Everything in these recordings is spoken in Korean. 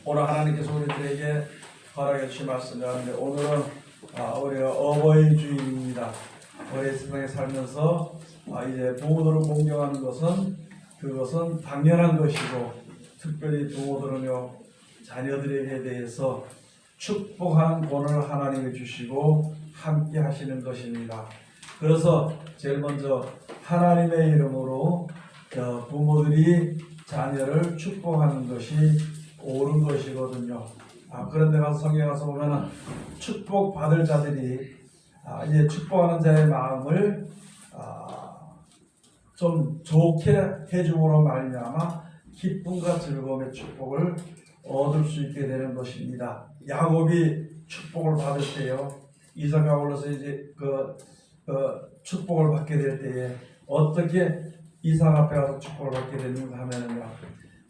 오늘 하나님께서 우리들에게 허락해 주신 말씀인데 오늘은 우리가 어버이 주일입니다. 우리 세상에 살면서 이제 부모들을 공경하는 그것은 당연한 것이고, 특별히 부모들은요 자녀들에게 대해서 축복하는 권을 하나님이 주시고 함께 하시는 것입니다. 그래서 제일 먼저 하나님의 이름으로 부모들이 자녀를 축복하는 것이 옳은 것이거든요. 그런데 가서 성경에 가서 보면은 축복 받을 자들이 이제 축복하는 자의 마음을 좀 좋게 해줌으로 말미암아 기쁨과 즐거움의 축복을 얻을 수 있게 되는 것입니다. 야곱이 축복을 받을 때요, 이삭과 올라서 이제 축복을 받게 될 때에 어떻게 이삭 앞에 가서 축복을 받게 되는가 하면은요,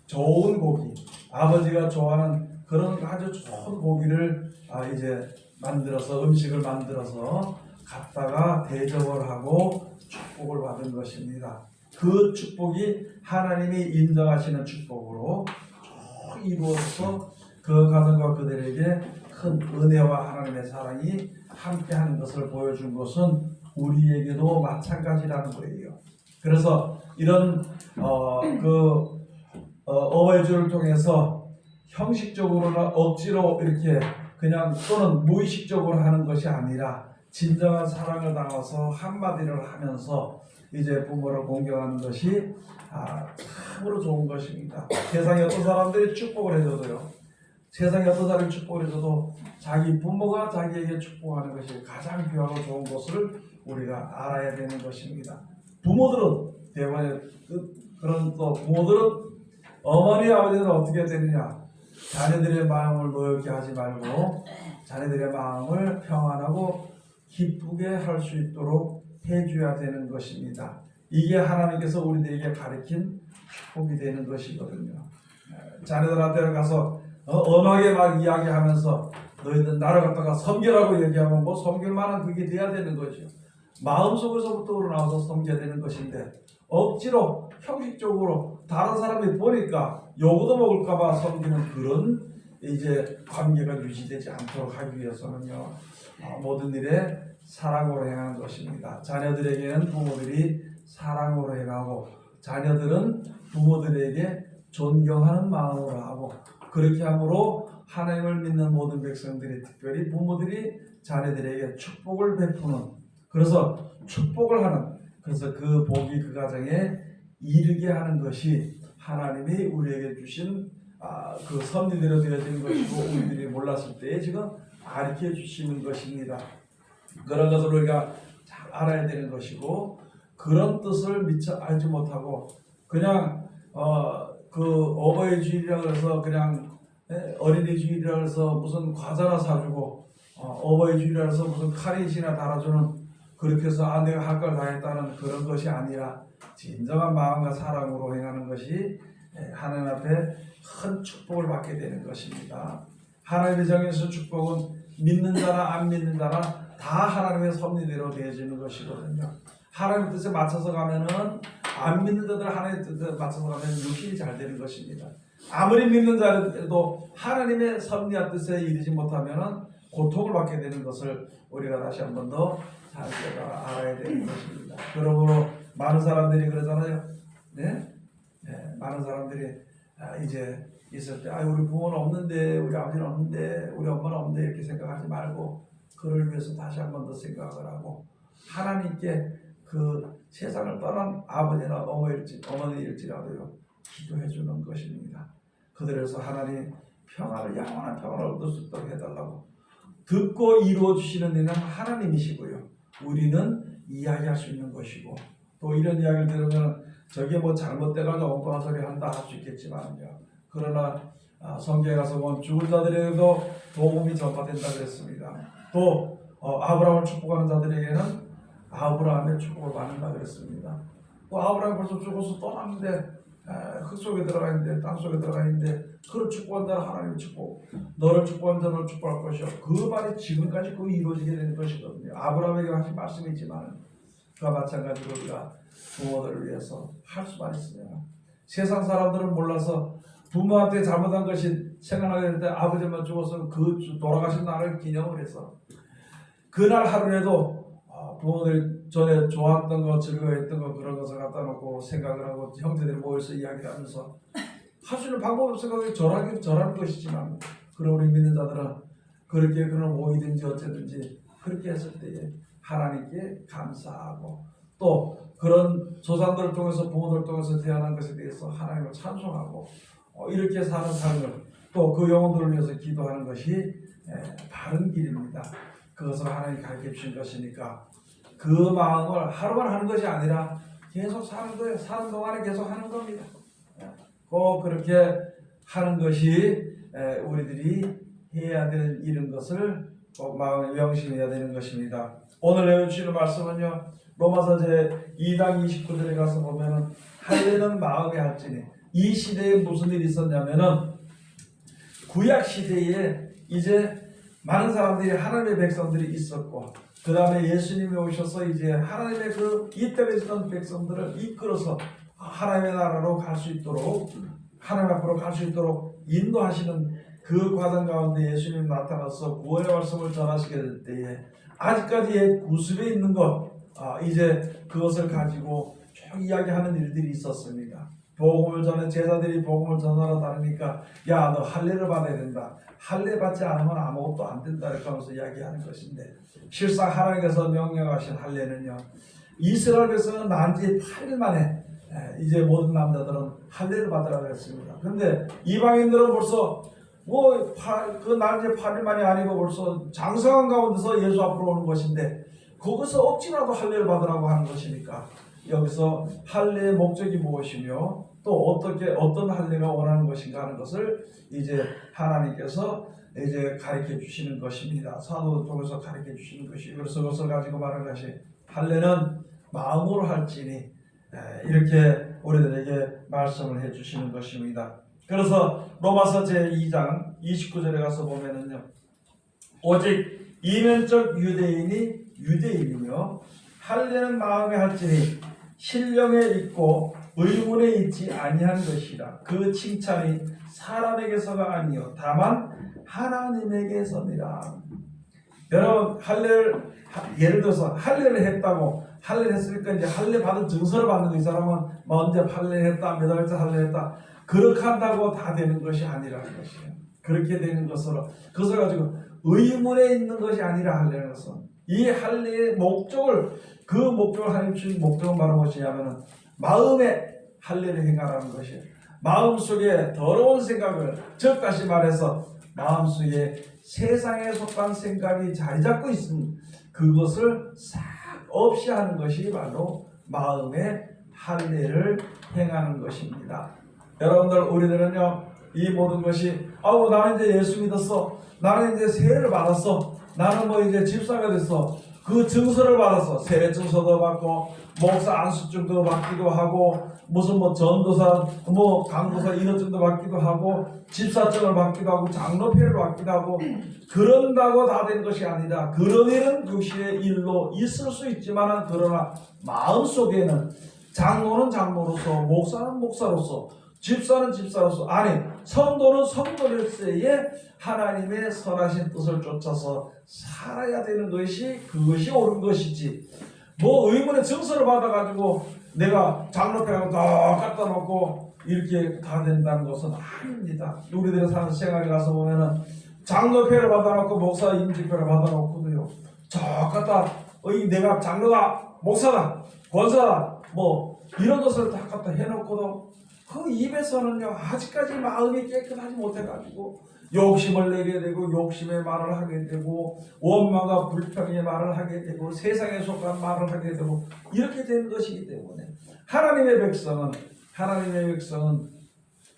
좋은 고기, 아버지가 좋아하는 그런 아주 좋은 고기를 이제 만들어서 음식을 만들어서 갖다가 대접을 하고 축복을 받은 것입니다. 그 축복이 하나님이 인정하시는 축복으로 쭉 이루어서 그 가정과 그들에게 큰 은혜와 하나님의 사랑이 함께하는 것을 보여준 것은 우리에게도 마찬가지라는 거예요. 그래서 이런 어버이주를 통해서 형식적으로나 억지로 이렇게 그냥 또는 무의식적으로 하는 것이 아니라 진정한 사랑을 담아서 한마디를 하면서 이제 부모를 공경하는 것이 참으로 좋은 것입니다. 세상에 어떤 사람들이 축복을 해줘도요, 세상에 어떤 사람이 축복을 해줘도 자기 부모가 자기에게 축복하는 것이 가장 귀하고 좋은 것을 우리가 알아야 되는 것입니다. 부모들은 대부분의 부모들은 어머니 아버지는 어떻게 되느냐, 자녀들의 마음을 노엽게 하지 말고 자녀들의 마음을 평안하고 기쁘게 할 수 있도록 해줘야 되는 것입니다. 이게 하나님께서 우리들에게 가르친 축복이 되는 것이거든요. 자녀들한테 가서 엄하게 막 이야기하면서 너희들 나를 갖다가 섬기라고 얘기하면 뭐 섬길 만한 그게 돼야 되는 거죠. 마음속에서부터 우러나와서 섬겨야 되는 것인데 억지로 형식적으로 다른 사람이 보니까 요거도 먹을까봐 섬기는 그런 이제 관계가 유지되지 않도록 하기 위해서는요, 모든 일에 사랑으로 행하는 것입니다. 자녀들에게는 부모들이 사랑으로 행하고 자녀들은 부모들에게 존경하는 마음으로 하고, 그렇게 함으로 하나님을 믿는 모든 백성들이, 특별히 부모들이 자녀들에게 축복을 베푸는, 그래서 축복을 하는, 그래서 그 복이 그 가정에 이르게 하는 것이 하나님이 우리에게 주신 그 섭리대로 되어지는 것이고, 우리들이 몰랐을 때에 지금 가르쳐 주시는 것입니다. 그런 것을 우리가 잘 알아야 되는 것이고, 그런 뜻을 미처 알지 못하고 그냥 그 어버이 주일이라고 해서 그냥 어린이 주일이라고 해서 무슨 과자나 사주고 어버이 주일이라고 해서 무슨 카레이시나 달아주는, 그렇게 해서 내가 할 걸 다 했다는 그런 것이 아니라 진정한 마음과 사랑으로 행하는 것이 하나님 앞에 큰 축복을 받게 되는 것입니다. 하나님의 정해서 축복은 믿는 자나 안 믿는 자나 다 하나님의 섭리대로 되어지는 것이거든요. 하나님의 뜻에 맞춰서 가면은, 안 믿는 자들 하나님의 뜻에 맞춰서 가면 육신이 잘 되는 것입니다. 아무리 믿는 자들도 하나님의 섭리와 뜻에 이르지 못하면은 고통을 받게 되는 것을 우리가 다시 한 번 더 잘 알아야 되는 것입니다. 그러므로 많은 사람들이 그러잖아요. 많은 사람들이 이제 있을 때 우리 부모는 없는데, 우리 아버지는 없는데, 우리 엄마는 없는데 이렇게 생각하지 말고 그를 위해서 다시 한 번 더 생각을 하고 하나님께 그 세상을 떠난 아버지나 어머니일지라도요 기도해 주는 것입니다. 그들에서 하나님 평안을, 영원한 평안을 얻을 수 있도록 해달라고 듣고 이루어 주시는 이는 하나님이시고요, 우리는 이야기할 수 있는 것이고, 또 이런 이야기를 들으면 저게 뭐 잘못돼가지고 엉뚱한 소리 한다 할 수 있겠지만요, 그러나 성경에 가서 보면 죽은 자들에게도 복음이 전파된다 그랬습니다. 또 아브라함을 축복하는 자들에게는 아브라함의 축복을 받는다 그랬습니다. 또 아브라함이 벌써 죽어서 떠났는데 흙 속에 들어가 있는데, 땅 속에 들어가 있는데, 그를 축복한 자는 하나님의 축복, 너를 축복한 자는 축복할 것이요, 그 말이 지금까지 그 이루어지게 되는 것이거든요. 아브라함에게 하신 말씀이지만 그와 마찬가지로 우리가 부모들을 위해서 할 수만 있으면, 세상 사람들은 몰라서 부모한테 잘못한 것이 생각나게 되는데 아버지만 죽어서 그 돌아가신 날을 기념을 해서 그날 하루에도 부모들이 전에 좋았던 거 즐거워했던 거 그런 것을 갖다 놓고 생각을 하고 형제들이 모여서 이야기를 하면서 할 수 있는 방법 없어서 절하는 것이지만 그런 우리 믿는 자들은 그렇게 그런 모이든지 어쨌든지 그렇게 했을 때에 하나님께 감사하고 또 그런 조상들을 통해서 부모들을 통해서 태어난 것에 대해서 하나님을 찬송하고 이렇게 사는 삶을 또 그 영혼들을 위해서 기도하는 것이 바른 길입니다. 그것을 하나님이 가르쳐 주신 것이니까 그 마음을 하루만 하는 것이 아니라 계속 사는 거예요. 사는 동안에 계속 하는 겁니다. 꼭 그렇게 하는 것이 우리들이 해야 될 일인 것을 꼭 마음에 명심해야 되는 것입니다. 오늘 내주시는 말씀은요, 로마서 제 2장 29절에 가서 보면은 할례는 마음에 할지니, 이 시대에 무슨 일이 있었냐면은 구약 시대에 이제 많은 사람들이 하나님의 백성들이 있었고 그 다음에 예수님이 오셔서 이제 하나님의 이 땅에 있었던 백성들을 이끌어서 하나님의 나라로 갈 수 있도록 하나님 앞으로 갈 수 있도록 인도하시는 그 과정 가운데 예수님이 나타나서 구원의 말씀을 전하시게 될 때에 아직까지 구습에 있는 것 이제 그것을 가지고 쭉 이야기하는 일들이 있었습니다. 복음을 전해 제자들이 복음을 전하러 다니니까 야 너 할례를 받아야 된다. 할례 받지 않으면 아무것도 안 된다 이렇게 하면서 이야기하는 것인데 실상 하나님께서 명령하신 할례는요 이스라엘 백성은 난 지 8일 만에 이제 모든 남자들은 할례를 받으라고 했습니다. 그런데 이방인들은 벌써 그 난 지 8일 만이 아니고 벌써 장성한 가운데서 예수 앞으로 오는 것인데 거기서 억지라도 할례를 받으라고 하는 것이니까 여기서 할례의 목적이 무엇이며 또 어떤 할례가 원하는 것인가 하는 것을 이제 하나님께서 이제 가르쳐 주시는 것입니다. 사도를 통해서 가르쳐 주시는 것이 그래서 그것을 가지고 말하는 것이 할례는 마음으로 할지니 이렇게 우리들에게 말씀을 해 주시는 것입니다. 그래서 로마서 제 2장 29절에 가서 보면은요 오직 이면적 유대인이 유대인이며 할례는 마음에 할지니 신령에 있고 의문에 있지 아니한 것이라. 그 칭찬이 사람에게서가 아니요 다만 하나님에게서니라. 여러분 할례를 예를 들어서 할례를 했다고 할례를 했으니까 이제 할례 받은 증서를 받는 거 이 사람은 언제 할례를 했다 몇 월째 할례를 했다 그렇게 한다고 다 되는 것이 아니라는 것이에요. 그렇게 되는 그것을 가지고 의문에 있는 것이 아니라 할례는 것은 이 할례의 목적을 하나님 주신 목적은 바로 무엇이냐면은 마음에 할례를 행하라는 것이에요. 마음속에 더러운 생각을 즉 다시 말해서 마음속에 세상에 속한 생각이 자리 잡고 있으면 그것을 싹 없이 하는 것이 바로 마음의 할례를 행하는 것입니다. 여러분들 우리들은요 이 모든 것이 나는 이제 예수 믿었어 나는 이제 세례를 받았어 나는 이제 집사가 됐어 그 증서를 받아서 세례 증서도 받고 목사 안수증도 받기도 하고 무슨 전도사 강도사 인허증도 받기도 하고 집사증을 받기도 하고 장로패를 받기도 하고 그런다고 다 된 것이 아니라 그런 일은 육신의 일로 있을 수 있지만 그러나 마음속에는 장로는 장로로서 목사는 목사로서 집사는 집사로서 아니 성도는 성도로서의 하나님의 선하신 뜻을 쫓아서 살아야 되는 그것이 옳은 것이지 의문의 증서를 받아가지고 내가 장로패하고 다 갖다 놓고 이렇게 다 된다는 것은 아닙니다. 우리들의 사는 생활에 가서 보면은 장로패를 받아놓고 목사 임직표를 받아놓고도요 저 갖다 내가 장로다 목사다 권사다 이런 것을 다 갖다 해놓고도 그 입에서는요 아직까지 마음이 깨끗하지 못해가지고 욕심을 내게 되고 욕심의 말을 하게 되고 원망과 불평의 말을 하게 되고 세상에 속한 말을 하게 되고 이렇게 되는 것이기 때문에 하나님의 백성은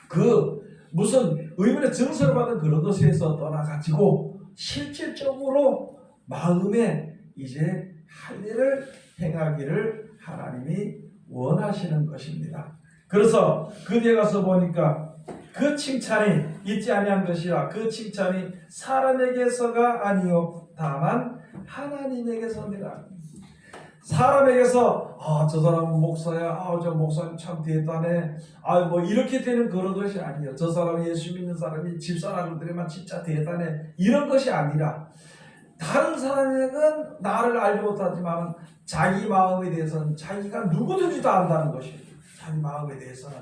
그 무슨 의문의 증서를 받은 그런 것에서 떠나가지고 실질적으로 마음에 이제 할례를 행하기를 하나님이 원하시는 것입니다. 그래서 그 뒤에 가서 보니까 그 칭찬이 있지 아니한 것이라 그 칭찬이 사람에게서가 아니요 다만 하나님에게서니라. 사람에게서 저 사람은 목사야. 저 목사님 참 대단해. 뭐 이렇게 되는 그런 것이 아니에요. 저 사람이 예수 믿는 사람이 집사람들에만 진짜 대단해. 이런 것이 아니라 다른 사람에게는 나를 알지 못하지만 자기 마음에 대해서는 자기가 누구든지 다 안다는 것이에요. 자기 마음에 대해서는.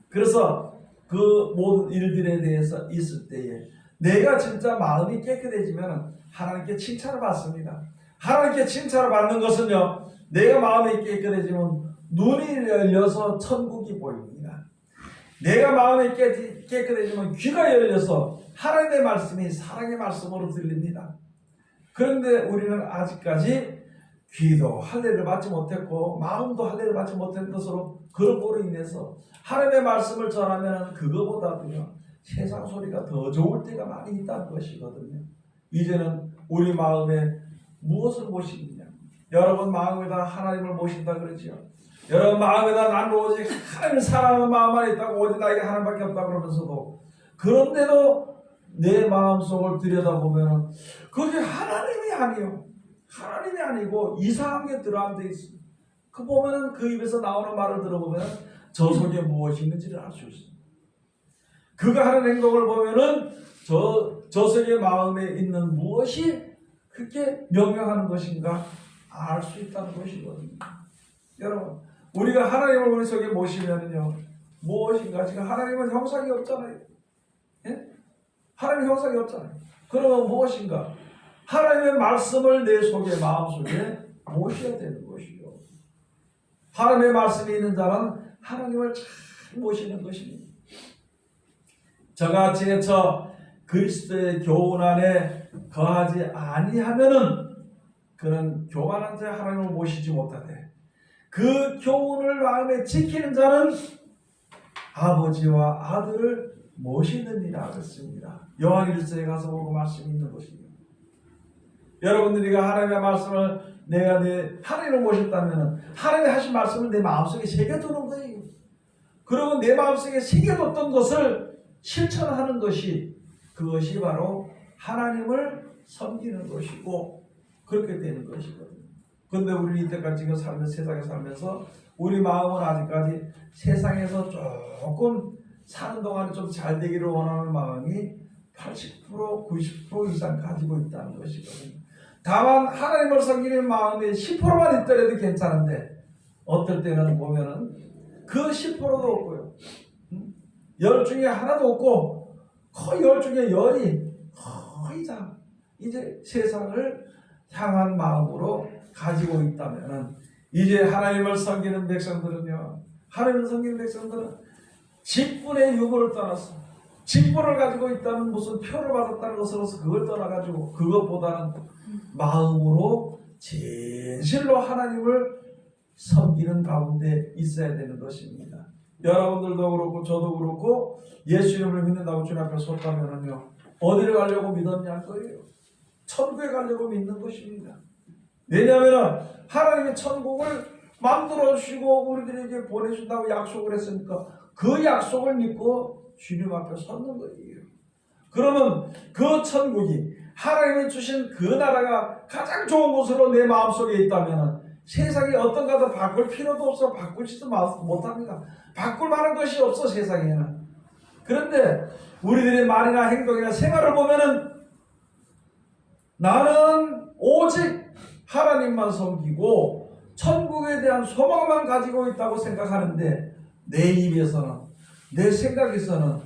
그래서 그 모든 일들에 대해서 있을 때에 내가 진짜 마음이 깨끗해지면 하나님께 칭찬을 받습니다. 하나님께 칭찬을 받는 것은요, 내가 마음이 깨끗해지면 눈이 열려서 천국이 보입니다. 내가 마음이 깨끗해지면 귀가 열려서 하나님의 말씀이 사랑의 말씀으로 들립니다. 그런데 우리는 아직까지 귀도 할례를 받지 못했고 마음도 할례를 받지 못한 것으로 그런 거로 인해서 하나님의 말씀을 전하면 그거보다도요 세상 소리가 더 좋을 때가 많이 있다는 것이거든요. 이제는 우리 마음에 무엇을 모시느냐? 여러분 마음에다 하나님을 모신다 그러지요. 여러분 마음에다 나는 오직 하나님을 사랑하는 마음만 있다고, 오직 나에게 하나님밖에 없다고 그러면서도, 그런데도 내 마음속을 들여다보면 그게 하나님이 아니요, 하나님이 아니고 이상한 게 들어앉아 있어요. 그 보면은 그 입에서 나오는 말을 들어보면 저 속에 무엇이 있는지를 알 수 있어요. 그가 하는 행동을 보면은 저 속에 마음에 있는 무엇이 그렇게 명령하는 것인가 알 수 있다는 것이거든요. 여러분, 우리가 하나님을 우리 속에 모시면은요, 무엇인가, 지금 하나님은 형상이 없잖아요. 예? 하나님 형상이 없잖아요. 그러면 무엇인가? 하나님의 말씀을 내 속에, 마음속에 모셔야 되는 것이죠. 하나님의 말씀이 있는 자는 하나님을 잘 모시는 것입니다. 저같이 그리스도의 교훈 안에 거하지 아니하면은 그는 교만한 자 하나님을 모시지 못하되, 그 교훈을 마음에 지키는 자는 아버지와 아들을 모시느니라 그랬습니다. 요한 1서에 가서 보고 말씀이 있는 것입니다. 여러분들이가 하나님의 말씀을 내가 하나님을 모셨다면 하나님의 하신 말씀을 내 마음속에 새겨두는 거예요. 그리고 내 마음속에 새겨뒀던 것을 실천하는 것이, 그것이 바로 하나님을 섬기는 것이고 그렇게 되는 것이거든요. 그런데 우리 이때까지 지금 세상에 살면서 우리 마음은 아직까지 세상에서 조금 사는 동안에 좀 잘 되기를 원하는 마음이 80%, 90% 이상 가지고 있다는 것이거든요. 다만 하나님을 섬기는 마음이 10%만 있더라도 괜찮은데 어떨 때는 보면은 그 10%도 없고요. 10 중에 하나도 없고 거의 10 중에 10이 거의 다 이제 세상을 향한 마음으로 가지고 있다면, 이제 하나님을 섬기는 백성들은요, 하나님을 섬기는 백성들은 직분의 유무를 떠나서 직분을 가지고 있다는, 무슨 표를 받았다는 것으로서 그걸 떠나가지고 그것보다는 마음으로 진실로 하나님을 섬기는 가운데 있어야 되는 것입니다. 여러분들도 그렇고 저도 그렇고 예수 이름을 믿는다고 주님 앞에 섰다면요, 어디를 가려고 믿었냐는 거예요. 천국에 가려고 믿는 것입니다. 왜냐하면 하나님이 천국을 만들어 주시고 우리들에게 보내준다고 약속을 했으니까 그 약속을 믿고 주님 앞에 섰는 거예요. 그러면 그 천국이, 하나님이 주신 그 나라가 가장 좋은 곳으로 내 마음속에 있다면 세상에 어떤 것도 바꿀 필요도 없어, 바꾸지도 못합니다. 바꿀 만한 것이 없어, 세상에는. 그런데 우리들의 말이나 행동이나 생활을 보면은 나는 오직 하나님만 섬기고 천국에 대한 소망만 가지고 있다고 생각하는데, 내 입에서는, 내 생각에서는,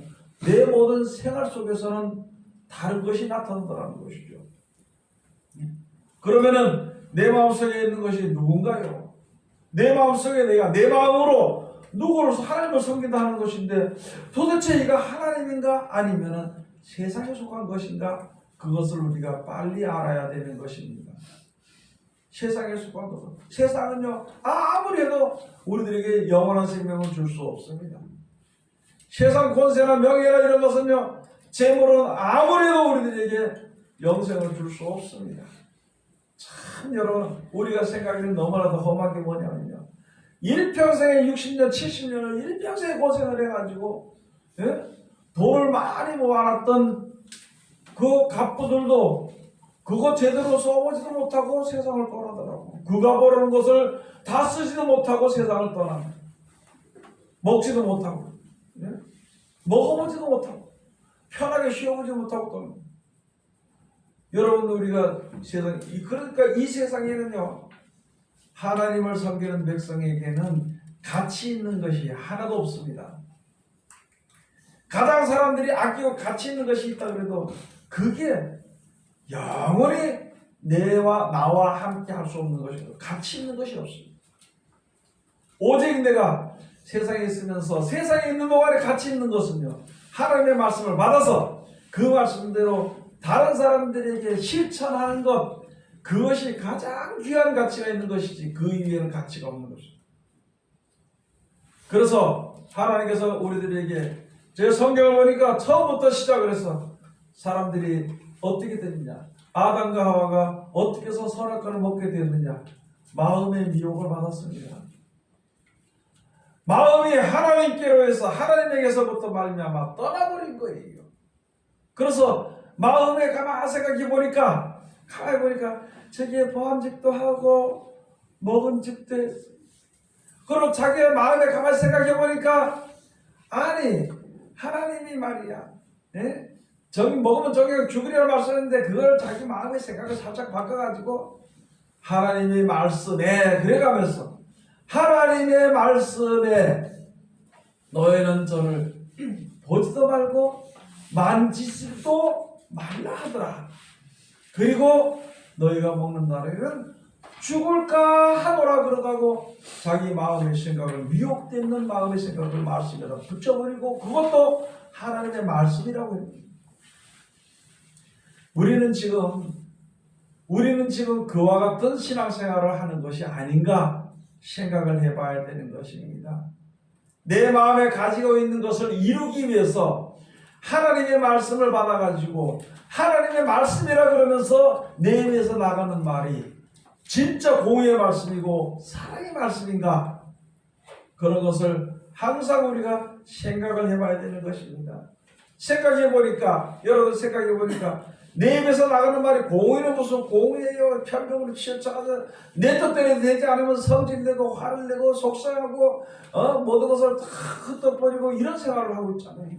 내 모든 생활 속에서는 다른 것이 나타난다는 것이죠. 그러면은 내 마음속에 있는 것이 누군가요? 내 마음속에 내가 내 마음으로 누구를 하나님을 섬긴다 하는 것인데, 도대체 이가 하나님인가 아니면은 세상에 속한 것인가, 그것을 우리가 빨리 알아야 되는 것입니다. 세상에 속한 것은, 세상은요 아무리 해도 우리들에게 영원한 생명을 줄 수 없습니다. 세상 권세나 명예나 이런 것은요, 재물은 아무리 해도 우리들에게 영생을 줄 수 없습니다. 참 여러분, 우리가 생각하기는 너무나도 험한 게 뭐냐면요, 일평생에 60년, 70년을 일평생에 고생을 해가지고 돈을 많이 모아놨던 그 갑부들도, 그거 제대로 써보지도 못하고 세상을 떠나더라고. 그가 벌어놓은 것을 다 쓰지도 못하고 세상을 떠나. 먹지도 못하고, 예? 먹어보지도 못하고, 편하게 쉬어보지도 못하고 떠나. 여러분, 우리가 그러니까 이 세상에는요, 하나님을 섬기는 백성에게는 가치 있는 것이 하나도 없습니다. 가장 사람들이 아끼고 가치 있는 것이 있다 그래도 그게 영원히 나와 함께 할 수 없는 것이고 가치 있는 것이 없습니다. 오직 내가 세상에 있으면서 세상에 있는 동안에 가치 있는 것은요, 하나님의 말씀을 받아서 그 말씀대로 다른 사람들에게 실천하는 것, 그것이 가장 귀한 가치가 있는 것이지 그 이외에는 가치가 없는 것입니다. 그래서 하나님께서 우리들에게 제 성경을 보니까 처음부터 시작을 해서 사람들이 어떻게 됐느냐, 아담과 하와가 어떻게 해서 선악과를 먹게 되었느냐, 마음의 미혹을 받았습니다. 마음이 하나님께로 해서 하나님에게서부터 말미암아 떠나버린 거예요. 그래서 마음에 가만히 생각해 보니까 저기에 보암직도 하고 먹은직도 했어. 그리고 자기의 마음에 가만히 생각해 보니까 아니 하나님이 말이야, 예? 저기 먹으면 저기가 죽으리라 말씀했는데 그걸 자기 마음의 생각을 살짝 바꿔가지고 하나님의 말씀에 그래가면서 하나님의 말씀에 너희는 저를 보지도 말고 만지지도 말라 하더라. 그리고 너희가 먹는 날에는 죽을까 하노라 그러다고 자기 마음의 생각을 미혹되는 마음의 생각을 말씀에다 붙여버리고 그것도 하나님의 말씀이라고 합니다. 우리는 지금 그와 같은 신앙생활을 하는 것이 아닌가 생각을 해봐야 되는 것입니다. 내 마음에 가지고 있는 것을 이루기 위해서 하나님의 말씀을 받아가지고 하나님의 말씀이라 그러면서 내 입에서 나가는 말이 진짜 공의의 말씀이고 사랑의 말씀인가, 그런 것을 항상 우리가 생각을 해봐야 되는 것입니다. 여러분 생각해보니까 내 입에서 나가는 말이 공의는 무슨 공의예요? 편병으로 치우쳐가서 내 뜻대로 되지 않으면 성질내고 화를 내고 속상하고 모든 것을 다 흩어버리고 이런 생활을 하고 있잖아요.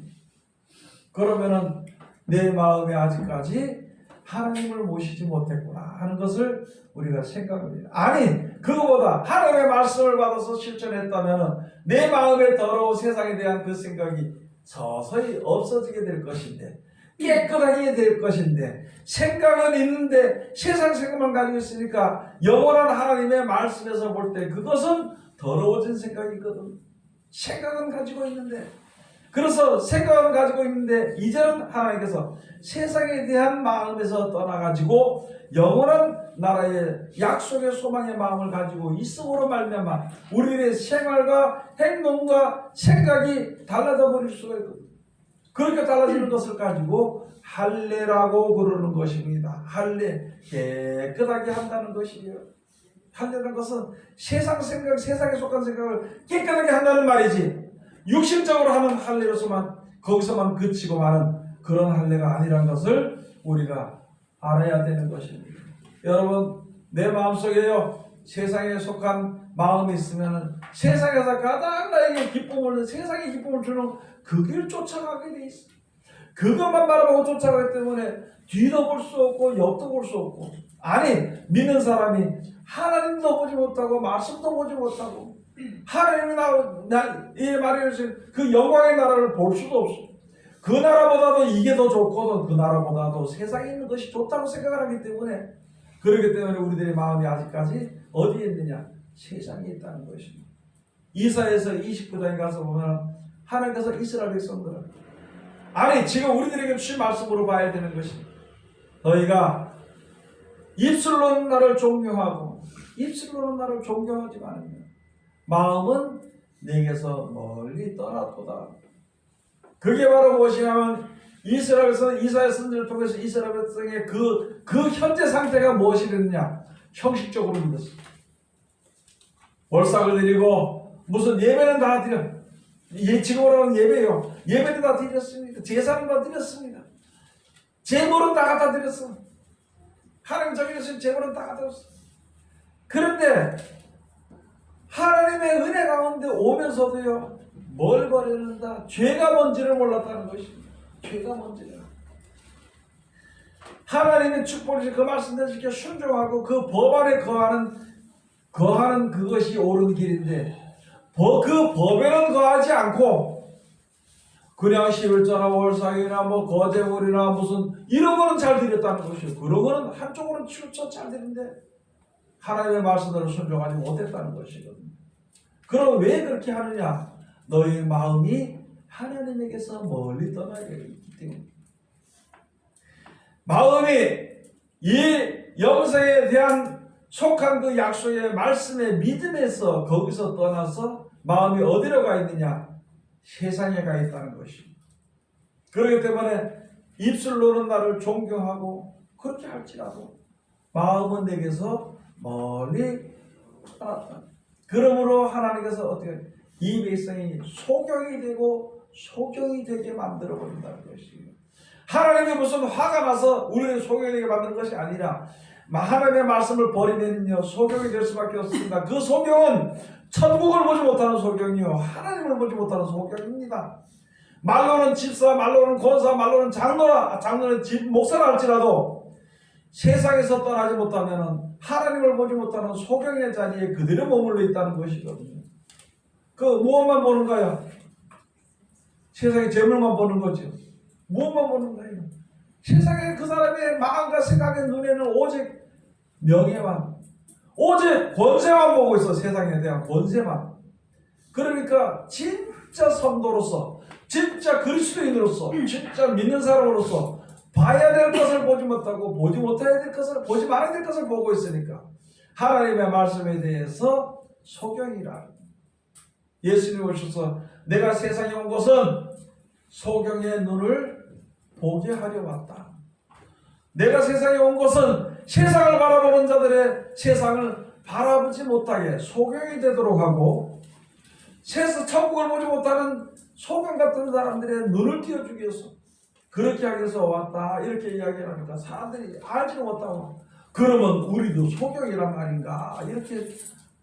그러면은 내 마음에 아직까지 하나님을 모시지 못했구나 하는 것을 우리가 생각합니다. 아니, 그거보다 하나님의 말씀을 받아서 실천했다면 내 마음에 더러운 세상에 대한 그 생각이 서서히 없어지게 될 것인데, 깨끗하게 될 것인데, 생각은 있는데 세상 생각만 가지고 있으니까 영원한 하나님의 말씀에서 볼 때 그것은 더러워진 생각이거든. 생각은 가지고 있는데, 그래서 생각은 가지고 있는데 이제는 하나님께서 세상에 대한 마음에서 떠나가지고 영원한 나라의 약속의 소망의 마음을 가지고 있음으로 말미암아 우리의 생활과 행동과 생각이 달라져 버릴 수가 있거든요. 그렇게 달라지는 것을 가지고 할례라고 그러는 것입니다. 할례, 깨끗하게 한다는 것이에요. 할례라는 것은 세상 생각, 세상에 속한 생각을 깨끗하게 한다는 말이지, 육신적으로 하는 할례로서만 거기서만 그치고 마는 그런 할례가 아니라는 것을 우리가 알아야 되는 것입니다. 여러분, 내 마음속에요, 세상에 속한 마음이 있으면 세상에서 가장 나에게 기쁨을, 세상에 기쁨을 주는 그 길 쫓아가게 돼 있어. 그것만 바라보고 쫓아가기 때문에 뒤도 볼 수 없고 옆도 볼 수 없고, 아니 믿는 사람이 하나님도 보지 못하고 말씀도 보지 못하고 하나님이 이 말해주신 그 영광의 나라를 볼 수도 없어. 그 나라보다도 이게 더 좋거든. 그 나라보다도 세상에 있는 것이 좋다고 생각을 하기 때문에, 그렇기 때문에 우리들의 마음이 아직까지 어디에 있느냐? 세상에 있다는 것입니다. 이사야서 29장에 가서 보면 하나님께서 이스라엘 백성들을, 아니 지금 우리들에게 주신 말씀으로 봐야 되는 것입니다. 너희가 입술로는 나를 존경하고 입술로는 나를 존경하지 않으면 마음은 내게서 멀리 떠났도다. 그게 바로 무엇이냐면 이스라엘에서는 이사야 선지를 통해서 이스라엘 백성의 그 현재 상태가 무엇이랬느냐? 형식적으로 믿었습니다. 월삭을 드리고 무슨 예배는 다 드려. 지금으로 하는 예배요. 예배는 다 드렸습니다. 제사는 다 드렸습니다. 제물은 다 갖다 드렸어. 하나님 정해주신 재물은 다 가져왔어. 그런데 하나님의 은혜 가운데 오면서도요, 뭘 버리는다? 죄가 뭔지를 몰랐다는 것입니다. 죄가 뭔지를. 하나님의 축복이신 그 말씀대로 지켜 순종하고 그 법 안에 거하는 그것이 옳은 길인데, 그 법에는 거하지 않고 그냥 11조나 월삭이나 뭐 거제물이나 무슨 이런 거는 잘 드렸다는 것이요. 그런 거는 한쪽으로는 치우쳐 잘 드리는데 하나님의 말씀대로 순종하지 못했다는 것이거든요. 그럼 왜 그렇게 하느냐? 너희 마음이 하나님에게서 멀리 떠나게 있기 때문에. 마음이 이 영생에 대한 속한 그 약속의 말씀의 믿음에서 거기서 떠나서 마음이 어디로 가 있느냐? 세상에 가 있다는 것입니다. 그렇기 때문에 입술로는 나를 존경하고 그렇게 할지라도 마음은 내게서 멀리 떠났다. 그러므로 하나님께서 어떻게 이 백성이 소경이 되고 소경이 되게 만들어 버린다는 것이에요. 하나님이 무슨 화가 나서 우리를 소경이 되게 만드는 것이 아니라 하나님의 말씀을 버리면요 소경이 될 수밖에 없습니다. 그 소경은 천국을 보지 못하는 소경이요 하나님을 보지 못하는 소경입니다. 말로는 집사, 말로는 권사, 말로는 장로는 목사라 할지라도 세상에서 떠나지 못하면 하나님을 보지 못하는 소경의 자리에 그대로 머물러 있다는 것이거든요. 그 무엇만 보는가요? 세상의 재물만 보는 거죠. 무엇만 보는 거예요? 세상에 그 사람의 마음과 생각의 눈에는 오직 명예만, 오직 권세만 보고 있어. 세상에 대한 권세만. 그러니까 진짜 성도로서, 진짜 그리스도인으로서, 진짜 믿는 사람으로서 봐야 될 것을 보지 못하고 보지 못해야 될 것을, 보지 말아야 될 것을 보고 있으니까 하나님의 말씀에 대해서 소경이라. 예수님이 오셔서 내가 세상에 온 것은 소경의 눈을 보게 하려 왔다. 내가 세상에 온 것은 세상을 바라보는 자들의 세상을 바라보지 못하게 소경이 되도록 하고 천국을 보지 못하는 소경 같은 사람들의 눈을 띄워주기 위해서 그렇게 하기 위해서 왔다. 이렇게 이야기를 하니까 사람들이 알지도 못하고 그러면 우리도 소경이란 말인가 이렇게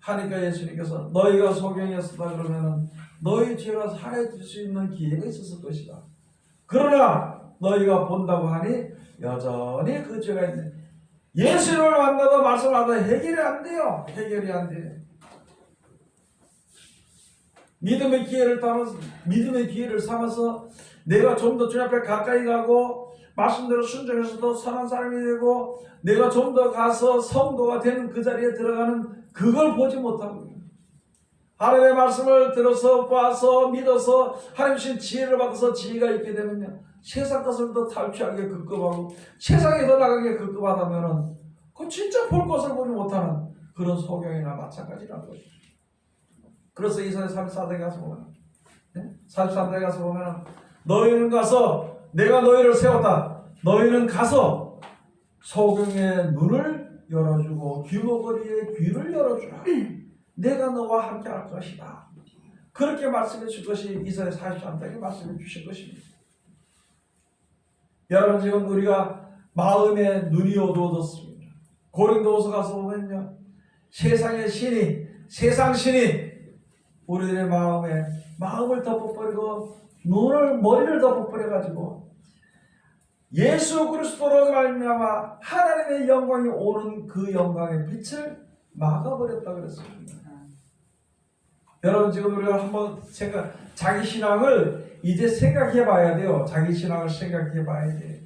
하니까 예수님께서 너희가 소경이었다 그러면은 너희 죄가 사해질 수 있는 기회가 있었을 것이다. 그러나 너희가 본다고 하니 여전히 그 죄가 있네. 예수님을 만나도 말씀을 하다 해결이 안 돼요. 해결이 안 돼요. 믿음의 기회를 삼아서 내가 좀 더 주님 앞에 가까이 가고 말씀대로 순종해서 더 선한 사람이 되고 내가 좀 더 가서 성도가 되는 그 자리에 들어가는 그걸 보지 못하고 하나님의 말씀을 들어서 봐서 믿어서 하나님 주신 지혜를 받아서 지혜가 있게 되면요 세상 것을 더 탈취하게 급급하고 세상에 더 나가게 급급하다면은 그 진짜 볼 것을 보지 못하는 그런 소경이나 마찬가지라는 것이죠. 그래서 이사야 34장에 가서 보면 33장에 가서 보면 너희는 가서 내가 너희를 세웠다. 너희는 가서 소경의 눈을 열어주고 귀머거리의 귀를 열어주라. 내가 너와 함께 할 것이다. 그렇게 말씀해 줄 것이 이사야 43장에 말씀해 주실 것입니다. 여러분 지금 우리가 마음의 눈이 어두워졌습니다. 고린도후서 가서 보면요 세상의 신이 세상 신이 우리들의 마음을 덮어버리고 머리를 덮어버려가지고 예수 그리스도로 말미암아 하나님의 영광이 오는 그 영광의 빛을 막아버렸다 그랬습니다. 여러분 지금 우리가 한번 자기 신앙을 이제 생각해 봐야 돼요. 자기 신앙을 생각해 봐야 돼요.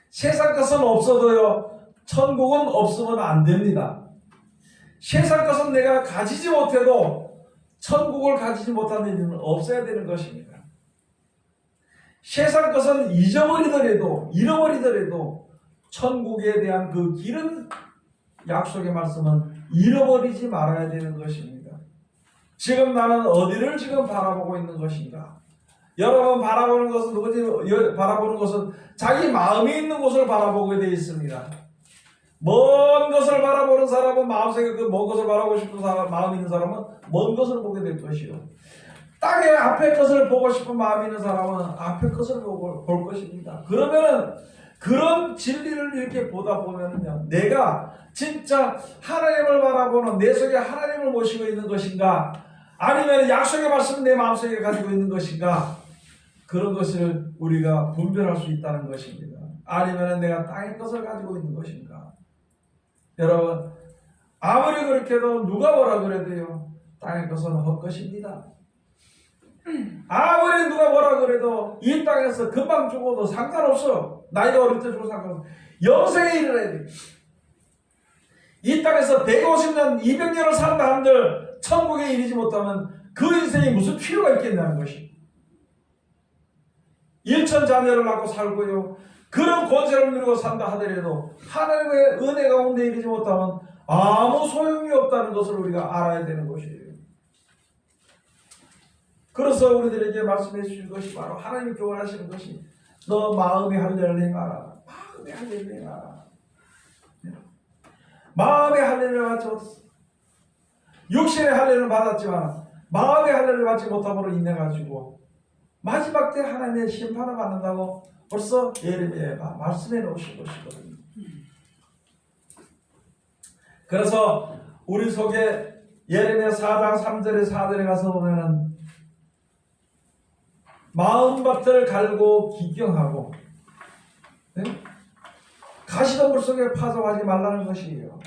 세상 것은 없어도요 천국은 없으면 안 됩니다. 세상 것은 내가 가지지 못해도 천국을 가지지 못하는 일은 없어야 되는 것입니다. 세상 것은 잃어버리더라도 천국에 대한 그 길은 약속의 말씀은 잃어버리지 말아야 되는 것입니다. 지금 나는 어디를 지금 바라보고 있는 것인가? 여러분 바라보는 것은 누구지? 바라보는 것은 자기 마음이 있는 곳을 바라보게 되어 있습니다. 먼 것을 바라보는 사람은 마음속에 그 먼 것을 바라보고 싶은 마음이 있는 사람은 먼 것을 보게 될 것이요. 땅의 앞에 것을 보고 싶은 마음이 있는 사람은 앞에 것을 볼 것입니다. 그러면은 그런 진리를 이렇게 보다 보면은요, 내가 진짜 하나님을 바라보는 내 속에 하나님을 모시고 있는 것인가, 아니면 약속의 말씀을 내 마음속에 가지고 있는 것인가, 그런 것을 우리가 분별할 수 있다는 것입니다. 아니면 내가 땅의 것을 가지고 있는 것인가. 여러분, 아무리 그렇게 해도 누가 뭐라 그래도요, 땅의 것은 헛것입니다. 아무리 누가 뭐라 그래도 이 땅에서 금방 죽어도 상관없어. 나이가 어릴 때 죽어도 상관없어. 영생에 이르러야 돼. 이 땅에서 150년, 200년을 산다 한들 천국에 이르지 못하면 그 인생이 무슨 필요가 있겠냐는 것이. 일천 자녀를 낳고 살고요, 그런 권세를 누리고 산다 하더라도 하나님의 은혜 가운데 이르지 못하면 아무 소용이 없다는 것을 우리가 알아야 되는 것이에요. 그래서 우리들에게 말씀해 주신 것이 바로 하나님이 교훈하시는 것이, 너 마음의 할례를 행하라. 마음의 할례를 행하라. 마음의 할례를 받지 못했어. 육신의 할례를 받았지만 마음의 할례를 받지 못함으로 인해 가지고 마지막 때 하나님의 심판을 받는다고 벌써 예레미야가 말씀해 놓으신 것이거든요. 그래서 우리 속에 예레미야 4장 3절에 4절에 가서 보면은 마음밭을 갈고 기경하고, 네? 가시덤불 속에 파종하지 말라는 것이에요.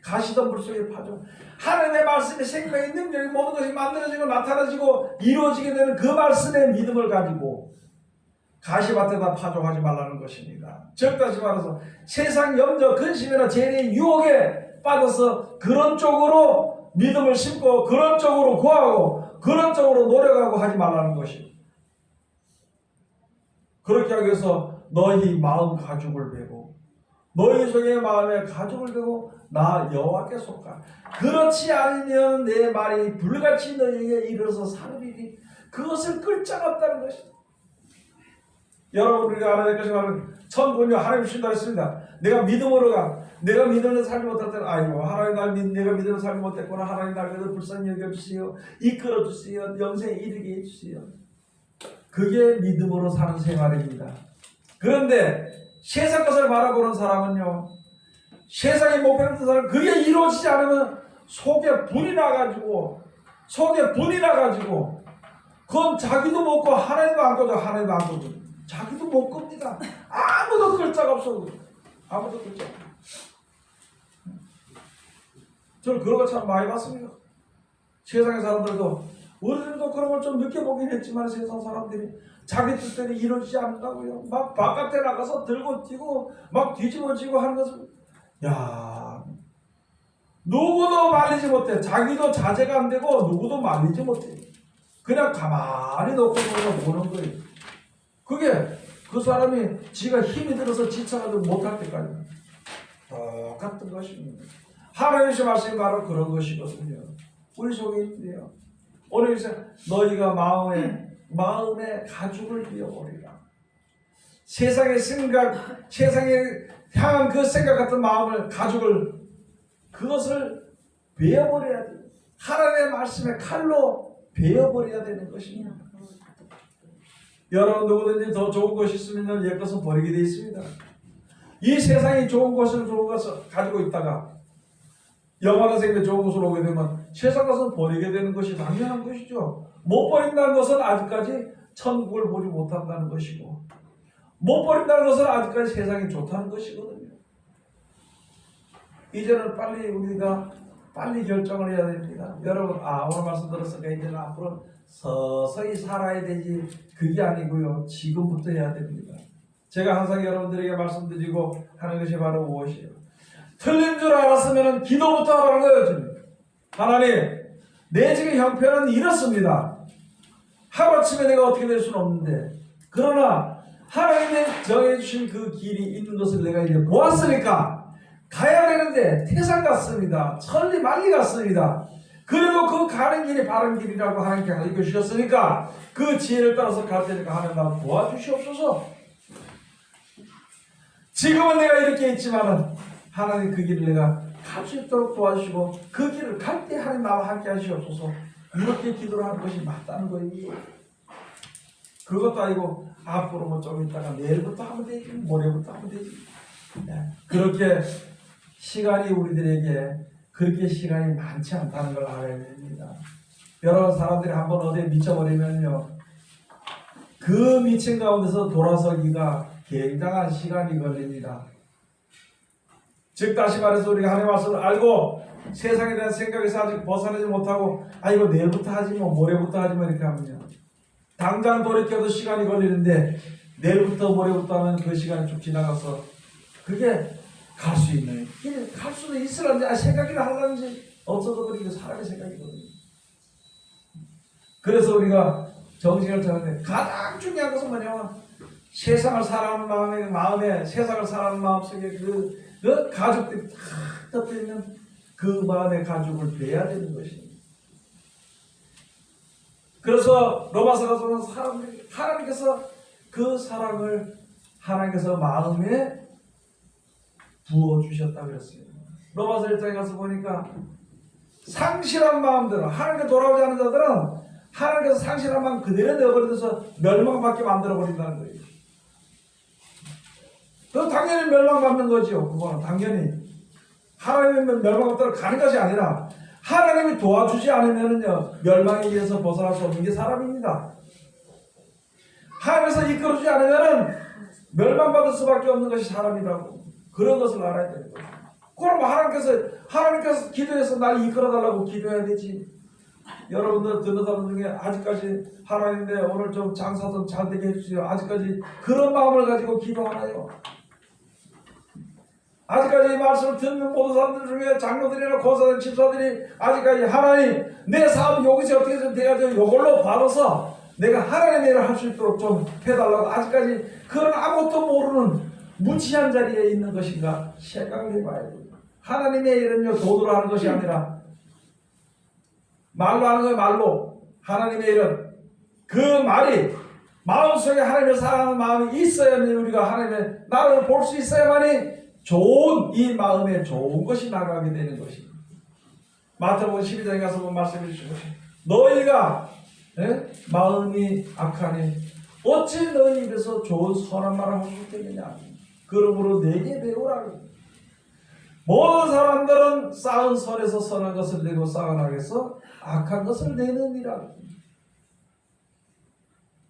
가시덤불 속에 파종. 하나님의 말씀이 생명의 능력이 모든 것이 만들어지고 나타나지고 이루어지게 되는 그 말씀의 믿음을 가지고 가시밭에다 파종하지 말라는 것입니다. 즉 다시 말해서 세상 염려, 근심이나 재리의 유혹에 빠져서 그런 쪽으로 믿음을 심고 그런 쪽으로 구하고 그런 쪽으로 노력하고 하지 말라는 것이에요. 그렇게 하기 위해서 너희 마음 가죽을 베고 너희 속의 마음에 가죽을 베고 나 여호와께 속하라. 그렇지 않으면 내 말이 불같이 너희에게 이르러서 사르리니 그것을 끌자가 없다는 것이다. 여러분, 우리가 알아야 될 것이 바로 천군요, 하나님 주신다 했습니다. 내가 믿음으로 가. 내가 믿음으로 살지 못할 때는 아이고 하나님 내가 믿음으로 살지 못했구나. 하나님 날 그래도 불쌍히 여겨주시오. 이끌어주시오. 영생에 이르게 해주시오. 그게 믿음으로 사는 생활입니다. 그런데 세상 것을 바라보는 사람은요, 세상의 목표를 든 사람은 그게 이루어지지 않으면 속에 불이 나가지고 그건 자기도 먹고 하나님도 안 꺼져. 하나님도 안 꺼져. 자기도 못 겁니다. 아무도 끌 자가 없어. 아무도 끌 자가 없어. 저는 그런 거 참 많이 봤습니다. 세상의 사람들도, 우리들도 그런 걸 좀 느껴보긴 했지만 세상 사람들이 자기 뜻대로 이루어지지 않는다고요. 막 바깥에 나가서 들고 뛰고 막 뒤집어지고 하는 것을, 야, 누구도 말리지 못해. 자기도 자제가 안 되고 누구도 말리지 못해. 그냥 가만히 놓고 보는 거예요. 그게 그 사람이 지가 힘이 들어서 지쳐가지고 못할 때까지 똑같은 것입니다. 하나님의 말씀이 바로 그런 것이거든요. 우리 속에 있는데요, 오늘 이제 너희가 마음에 가죽을 비워버리라. 세상의 생각, 세상에 향한 그 생각 같은 마음을, 가죽을, 그것을 베어버려야 돼요. 하나님의 말씀의 칼로 베어버려야 되는 것입니다. 여러분, 누구든지 더 좋은 것이 있으면 옛것은 버리게 되어 있습니다. 이 세상이 좋은 것을 가지고 있다가 영원한 생명에 좋은 것을 오게 되면 세상 것은 버리게 되는 것이 당연한 것이죠. 못 버린다는 것은 아직까지 천국을 보지 못한다는 것이고, 못 버린다는 것은 아직까지 세상이 좋다는 것이거든요. 이제는 우리가 빨리 결정을 해야 됩니다. 여러분, 오늘 말씀 들었으니까 이제는 앞으로 서서히 살아야 되지, 그게 아니고요, 지금부터 해야 됩니다. 제가 항상 여러분들에게 말씀드리고 하는 것이 바로 무엇이에요? 틀린 줄 알았으면 기도부터 하라는 거예요. 하나님, 내 지금 형편은 이렇습니다. 하루아침에 내가 어떻게 될 수는 없는데, 그러나 하나님이 정해주신 그 길이 있는 것을 내가 이제 보았으니까 가야 되는데 태산 같습니다. 천리 만리 같습니다. 그래도 그 가는 길이 바른 길이라고 하나님께 알려 주셨으니까 그 지혜를 따라서 갈 테니까 하나님 나 도와주시옵소서. 지금은 내가 이렇게 있지만은 하나님 그 길을 내가 갈 수 있도록 도와주시고 그 길을 갈 때 하나님 나와 함께 하시옵소서. 이렇게 기도를 하는 것이 맞다는 거예요. 그것도 아니고 앞으로 뭐 좀 있다가 내일부터 하면 되지, 모레부터 하면 되지. 네. 그렇게 시간이 우리들에게 그렇게 시간이 많지 않다는 걸 알아야 됩니다. 여러 사람들이 한번 어디에 미쳐버리면요, 그 미친 가운데서 돌아서기가 굉장한 시간이 걸립니다. 즉 다시 말해서 우리가 하나님의 말씀을 알고 세상에 대한 생각에서 아직 벗어나지 못하고 이거 내일부터 하지 뭐 모레부터 하지 뭐 이렇게 하면요, 당장 돌이켜도 시간이 걸리는데 내일부터 모레부터 하면 그 시간이 쭉 지나가서 그게 갈 수 있는 길, 갈 수도 있으란지 생각이나 하려는지 없어도 그렇게 사람의 생각이거든요. 그래서 우리가 정신을 차리는데 가장 중요한 것은 뭐냐면 세상을 사랑하는 마음에 세상을 사랑하는 마음속에 그 가족들이 다 덮여 있는 그 마음의 가족을 배워야 되는 것입니다. 그래서 로마서가 보면 사람들이 하나님께서 그 사랑을 하나님께서 마음에 부어주셨다고 그랬어요. 로마서 1장에 가서 보니까 상실한 마음들은 하나님께 돌아오지 않은 자들은 하나님께서 상실한 마음 그대로 내어버려서 멸망받게 만들어버린다는 거예요. 그래서 당연히 멸망받는 거죠. 그거는 당연히 하나님의 멸망받도록 가는 것이 아니라 하나님이 도와주지 않으면은요, 멸망에 의해서 벗어날 수 없는 게 사람입니다. 하나님께서 이끌어주지 않으면은 멸망받을 수밖에 없는 것이 사람이라고. 그런 것을 알아야 되는 거예요. 그럼 하나님께서 기도해서 날 이끌어달라고 기도해야 되지. 여러분들 듣는 사람 중에 아직까지 하나님께 오늘 좀 장사 좀 잘 되게 해주세요, 아직까지 그런 마음을 가지고 기도하나요? 아직까지 이 말씀을 듣는 모든 사람들 중에 장로들이나 권사들, 집사들이 아직까지 하나님 내 사업 여기서 어떻게 좀 돼가지고 이걸로 받아서 내가 하나님의 일을 할 수 있도록 좀 해달라고 아직까지 그런 아무것도 모르는 무지한 자리에 있는 것인가 생각을 해봐야 됩니다. 하나님의 일은요, 돈으로 하는 것이 아니라 말로 하는 거예요. 말로. 하나님의 일은 그 말이 마음속에 하나님을 사랑하는 마음이 있어야만 우리가 하나님의 나를 볼 수 있어야만이 좋은 이 마음에 좋은 것이 나가게 되는 것입니다. 마태복음 12장에 가서 본 말씀해 주시고 너희가 마음이 악하니 어찌 너희 입에서 좋은 선한 말을 할 수 있겠느냐. 그러므로 내게 배우라. 모든 사람들은 쌓은 선에서 선한 것을 내고 쌓은 악에서 악한 것을 내느니라.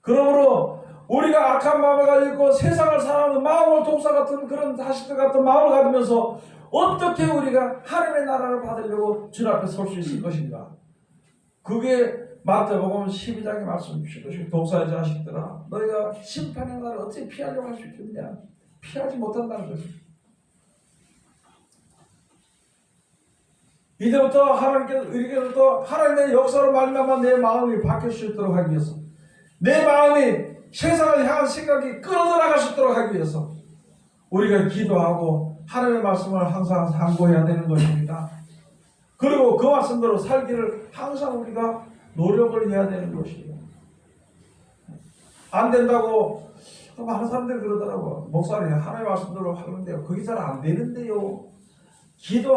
그러므로 우리가 악한 마음을 가지고 세상을 사랑하는 마음을 독사 같은 그런 자식들 같은 마음을 가지면서 어떻게 우리가 하나님의 나라를 받으려고 주 앞에 설 수 있을 것인가. 그게 마태복음 12장의 말씀이시고 독사의 자식들아 너희가 심판의 날을 어떻게 피하려고 할 수 있겠느냐. 피하지 못한다는 거죠. 이제부터 하나님께서 하나님의 역사로 말미암아 내 마음이 바뀔 수 있도록 하기 위해서 내 마음이 세상을 향한 생각이 끌어져 나갈 수 있도록 하기 위해서 우리가 기도하고 하나님의 말씀을 항상 상고해야 되는 것입니다. 그리고 그 말씀대로 살기를 항상 우리가 노력을 해야 되는 것이에요. 안 된다고 많은 사람들이 그러더라고요. 목사님 하나님의 말씀대로 하는데요, 그게 잘 안 되는데요. 기도